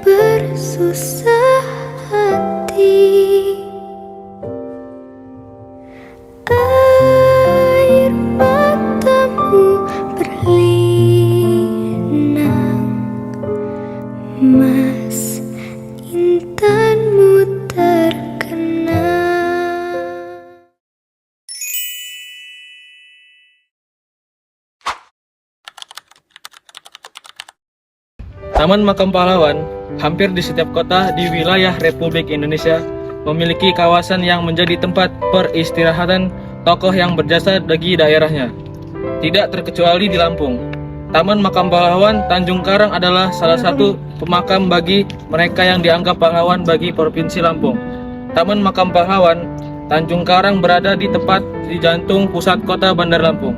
bersusah hati. Air matamu berlinang, mas intanmu terkenang. Taman Makam Pahlawan hampir di setiap kota di wilayah Republik Indonesia memiliki kawasan yang menjadi tempat peristirahatan tokoh yang berjasa bagi daerahnya. Tidak terkecuali di Lampung. Taman Makam Pahlawan Tanjung Karang adalah salah satu pemakam bagi mereka yang dianggap pahlawan bagi Provinsi Lampung. Taman Makam Pahlawan Tanjung Karang berada di tepat di jantung pusat kota Bandar Lampung.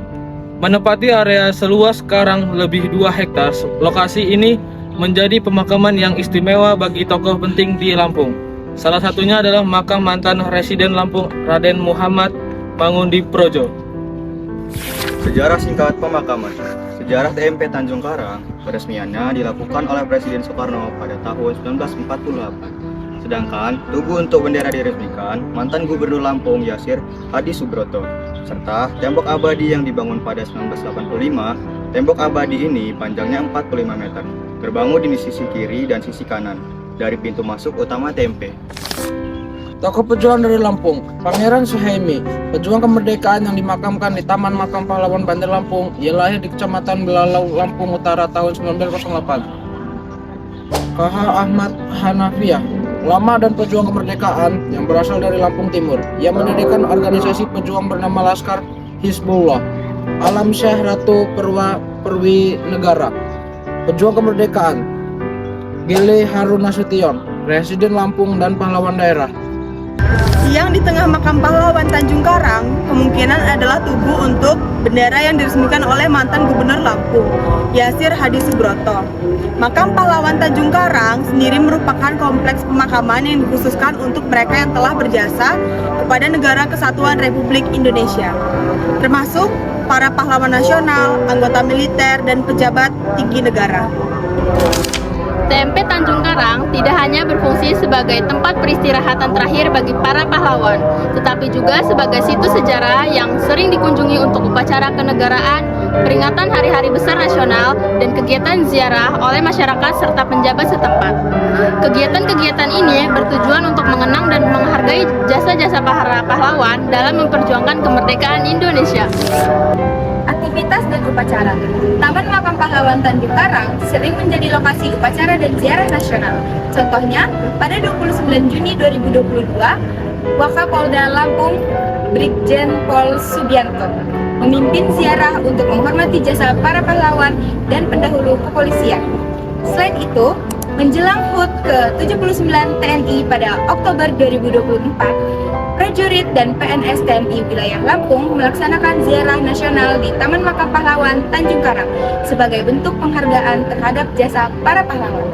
Menempati area seluas sekarang lebih 2 hektar, lokasi ini menjadi pemakaman yang istimewa bagi tokoh penting di Lampung. Salah satunya adalah makam mantan Residen Lampung Raden Muhammad Mangunkusumo. Sejarah singkat pemakaman. Sejarah TMP Tanjung Karang peresmiannya dilakukan oleh Presiden Soekarno pada tahun 1948. Sedangkan tugu untuk bendera diresmikan mantan Gubernur Lampung Yasir Hadi Subroto, serta tembok abadi yang dibangun pada 1985. Tembok abadi ini panjangnya 45 meter, terbangun di sisi kiri dan sisi kanan dari pintu masuk utama TMP. Tokoh pejuang dari Lampung, Pangeran Suhaimi, pejuang kemerdekaan yang dimakamkan di Taman Makam Pahlawan Bandar Lampung. Ia lahir di Kecamatan Belalau, Lampung Utara tahun 1908. KH Ahmad Hanafiah, ulama dan pejuang kemerdekaan yang berasal dari Lampung Timur. Ia mendirikan organisasi pejuang bernama Laskar Hizbullah. Alam Syah Ratu Perwi Negara, pejuang kemerdekaan. Gele Harun Nasution, Residen Lampung dan pahlawan daerah. Yang di tengah makam pahlawan Tanjung Karang kemungkinan adalah tugu untuk bendera yang diresmikan oleh mantan Gubernur Lampung, Yasir Hadi Subroto. Makam pahlawan Tanjung Karang sendiri merupakan kompleks pemakaman yang dikhususkan untuk mereka yang telah berjasa kepada Negara Kesatuan Republik Indonesia, termasuk para pahlawan nasional, anggota militer, dan pejabat tinggi negara. TMP Tanjung Karang tidak hanya berfungsi sebagai tempat peristirahatan terakhir bagi para pahlawan, tetapi juga sebagai situs sejarah yang sering dikunjungi untuk upacara kenegaraan, peringatan hari-hari besar nasional, dan kegiatan ziarah oleh masyarakat serta penjabat setempat. Kegiatan-kegiatan ini bertujuan untuk mengenang dan menghargai jasa-jasa para pahlawan dalam memperjuangkan kemerdekaan Indonesia. Aktivitas dan upacara. Taman Makam Pahlawan Tanjung Karang sering menjadi lokasi upacara dan ziarah nasional. Contohnya, pada 29 Juni 2022, Wakapolda Lampung Brigjen Pol Subianto memimpin ziarah untuk menghormati jasa para pahlawan dan pendahulu kepolisian. Selain itu, menjelang HUT ke-79 TNI pada Oktober 2024, prajurit dan PNS TNI wilayah Lampung melaksanakan ziarah nasional di Taman Makam Pahlawan Tanjung Karang sebagai bentuk penghargaan terhadap jasa para pahlawan.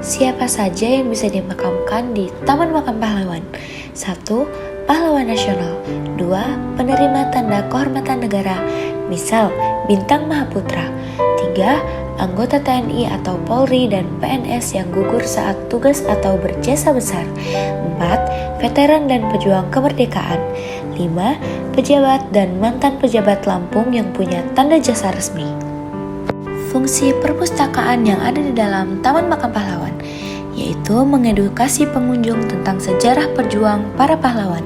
Siapa saja yang bisa dimakamkan di Taman Makam Pahlawan? 1. Pahlawan nasional. 2. Penerima tanda kehormatan negara, misal Bintang Mahaputra. 3. Anggota TNI atau Polri dan PNS yang gugur saat tugas atau berjasa besar. 4. Veteran dan pejuang kemerdekaan. 5. Pejabat dan mantan pejabat Lampung yang punya tanda jasa resmi. Fungsi perpustakaan yang ada di dalam Taman Makam Pahlawan yaitu mengedukasi pengunjung tentang sejarah perjuang para pahlawan,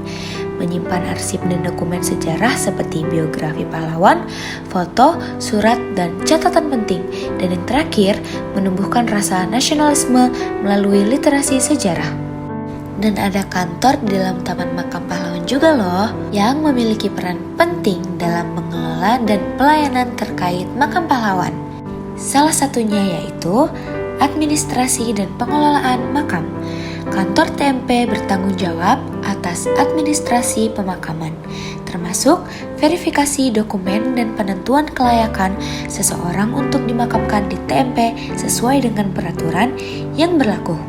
menyimpan arsip dan dokumen sejarah seperti biografi pahlawan, foto, surat, dan catatan penting, dan yang terakhir, menumbuhkan rasa nasionalisme melalui literasi sejarah. Dan ada kantor di dalam Taman Makam Pahlawan juga loh, yang memiliki peran penting dalam mengelola dan pelayanan terkait makam pahlawan. Salah satunya yaitu administrasi dan pengelolaan makam. Kantor TMP bertanggung jawab atas administrasi pemakaman, termasuk verifikasi dokumen dan penentuan kelayakan seseorang untuk dimakamkan di TMP sesuai dengan peraturan yang berlaku.